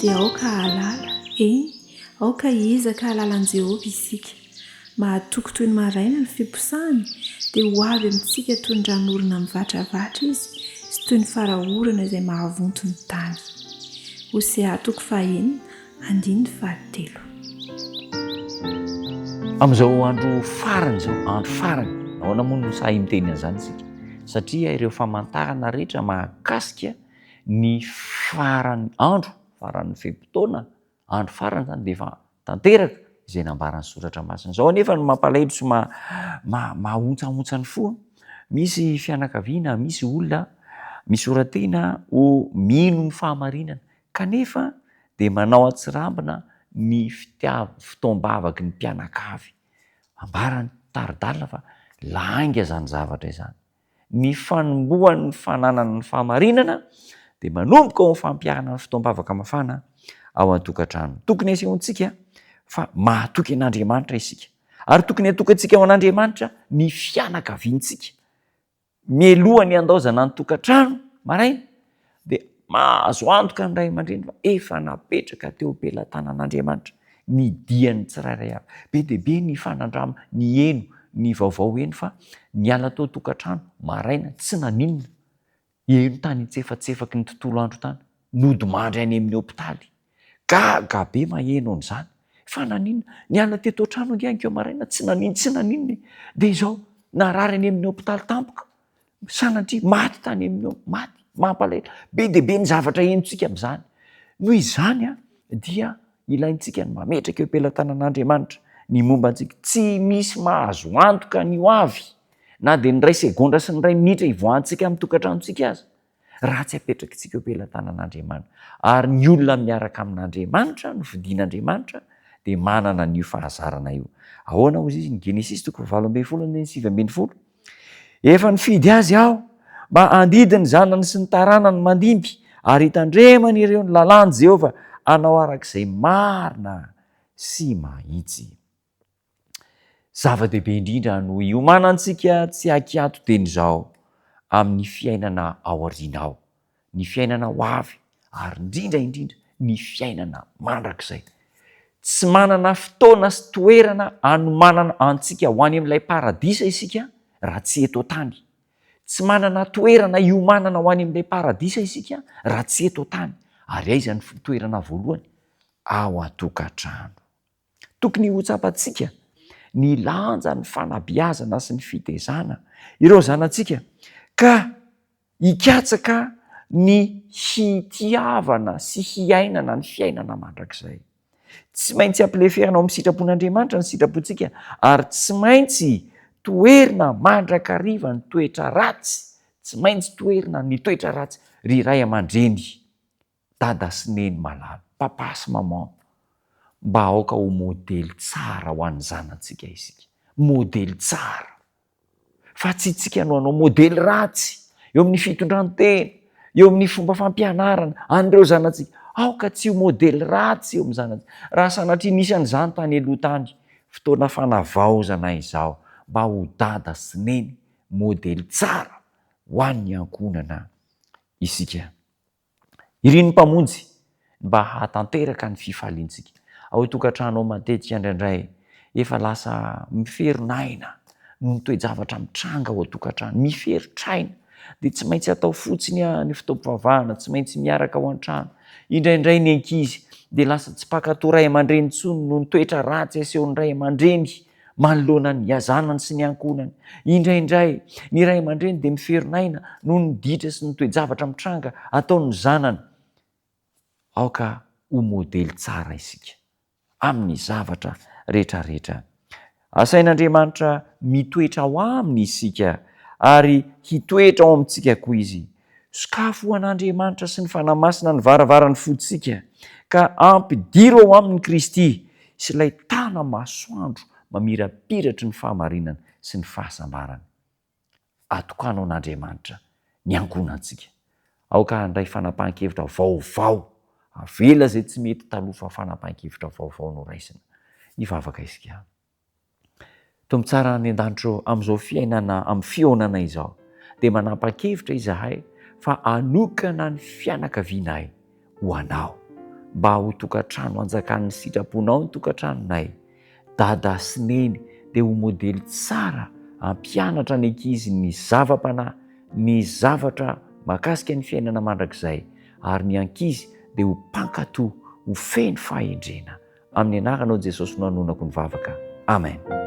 dia aoka halala, aoka hiezaka halalan'i Jehovah isika. Mahatoky toy ny maraina ny fiposahany, dia ho avy amintsika toy ny ranorona mivantravatra izy, sy toy ny farahorana izay mahavonto ny tany. Hosea 4:1-3. Amin'izao andro farany zao, andro farany, nahoana moa no sahy miteny an'izany isika? Satria ireo famantarana rehetra mahakasika ny farany andro, farany feim-potoana, andro farany zany dia efa tanteraka izay nambaran'ny soratra masina. Zao anefa no mampalahelo sy mahontsahontsa ny fo. Misy fianakaviana, misy olona misoratena ho mino ny fahamarinana, kanefa dia manao atsirambina ny fitoam-bavaky ny mpianakavy. Ambarany taridalina fa langa zany zavatra izany. Ny fanombohan'ny fananana ny fahamarinana dia manomboka ao fampiarana ny fitoam-bavaka mafana ao an-tokantrano. Tokony asehontsika fa mahatoky an'Andriamanitra isika, ary tokony hatokantsika ao an'Andriamanitra ny fianakaviantsika. Mialohan'ny andaozana ny tokantrano maraina dia mahazo antoka ny ray aman-dreny fa efa napetraka teo am-pelantanan'Andriamanitra ny dian'ny tsirairay avy. Be dia be ny fanandrama, ny eno, ny vaovao eno fa niala tao tokantrano maraina tsy naninona. Eno tany tsefatsefaky ny tontolo andro tany, nodimandry any amin'ny hôpitaly. Gaga be maheno an'izany. Fa naninona? Niala teto an-trano angianko maraina tsy naninona. Dia izao narary any amin'ny hôpitaly tampoka. Sanatria maty tany amin'ny maty. Mampalahelo. Be dia be ny zavatra enontsika amin'izany. Noho izany dia ilaintsika ny mametraka eo am-pelantanan'Andriamanitra ny momba antsika. Tsy misy mahazo antoka ny ho avy, na dia ny ray segondra sy ny ray minitra ivoahantsika amin'ny tokantranontsika aza, raha tsy apetraka tsika eo am-pelantanan'Andriamanitra. Ary ny olona miaraka amin'Andriamanitra, no fidian'Andriamanitra, dia manana n'io fahazarana io. Ahoana hozy izy? Ny Genesis 20:7-20. Efa nifidy azy aho mba handidy ny zanany sy ny taranany mandimby, ary hitandremana ireo ny lalàn'i Jehovah, hanao arak'izay marina sy mahitsy. Zava-dehibe indrindra no iomanantsika tsy hakiato teny izao amin'ny fiainana ao aoriana ao, ny fiainana ho avy, ary indrindra ny fiainana mandrakizay. Tsy manana fotoana sy toerana hanomanana antsika ho any amin'ilay paradisa isika raha tsy eto tany. Tsy manana toerana iomanana ho any amin'ilay paradisa isika raha tsy eto tany. Ary aiza ny toerana voalohany? Ao an-tokantrano. Tokony ho tsapantsika ny lanja, ny fanabeazana sy ny fitezana ireo zanantsika, ka hikatsaka ny hitiavana sy hiainana ny fiainana mandrakizay. Tsy maintsy ampileferina ao amin'ny sitrapon'Andriamanitra ny sitrapontsika, ary tsy maintsy toerina mandrakariva ny toetra ratsy, tsy maintsy toerina ny toetra ratsy. Ry ray aman-dreny, dada sy neny malala, papa sy maman, mba aoka ho modely tsara ho an'ny zanantsika isika. Modely tsara. Fa tsy tsika no hanao modely ratsy eo amin'ny fitondrantena, eo amin'ny fomba fampianarana an'ireo zanantsika. Aoka tsy ho modely ratsy eo amin'ny zanantsika. Raha sanatria nisy an'izany tany aloha tany, fotoana fanavaozana izao, mba ho dada sy neny modely tsara ho an'ny ankonana isika. Iriny mpamonjy mba hatanteraka ny fifaliantsika. Ao tokantrano matetika indraindray efa lasa miferinaina no ny toe-javatra mitranga ao tokantrano, miferitraina, dia tsy maintsy atao fotsiny ny fitaovam-pivavahana, tsy maintsy miaraka ao an-trano. Indraindray ny ankizy dia lasa tsy mpakatao ray aman-dreny intsony no ny toetra ratsy asehon'ny ray aman-dreny manoloana ny zanany sy ny ankonany. Indraindray ny ray aman-dreny dia miferinaina no ny ditra sy ny toe-javatra mitranga ataon'ny zanany. Aoka ho modely tsara isika amin'ny zavatra rehetrarehetra. Asain'Andriamanitra mitoetra ao aminy isika, ary hitoetra ao amintsika koa izy. Sokafo ho an'Andriamanitra sy ny fanamasina ny varavaran'ny foditsika, ka ampidiro ao aminy Kristy sy ilay tana masoandro mamirapiratry ny fahamarinana sy ny fahasambarana. Atokanao an'Andriamanitra ny ankonantsika. Aoka handray fanapahan-kevitra vaovao, avela izay tsy mety taloha fa fanapahan-kevitra vaovao no raisina. Hivavaka isika. Tompo tsara ny an-danitro, amin'izao fiainana, amin'ny fionana izao, dia manapa-kevitra izahay fa anokana ny fianakavianay ho anao. mba ho tokantrano anjakan'ny sitraponao ny tokantranonay. Dada sy neny dia ho modely tsara hampianatra ny ankizy ny zava-panahy, ny zavatra mahakasika ny fiainana mandrakizay, ary ny ankizy dia ho mpankatoa, ho feno fahendrena. Amin'ny anaranao Jesosy no hanonako ny vavaka. Amen.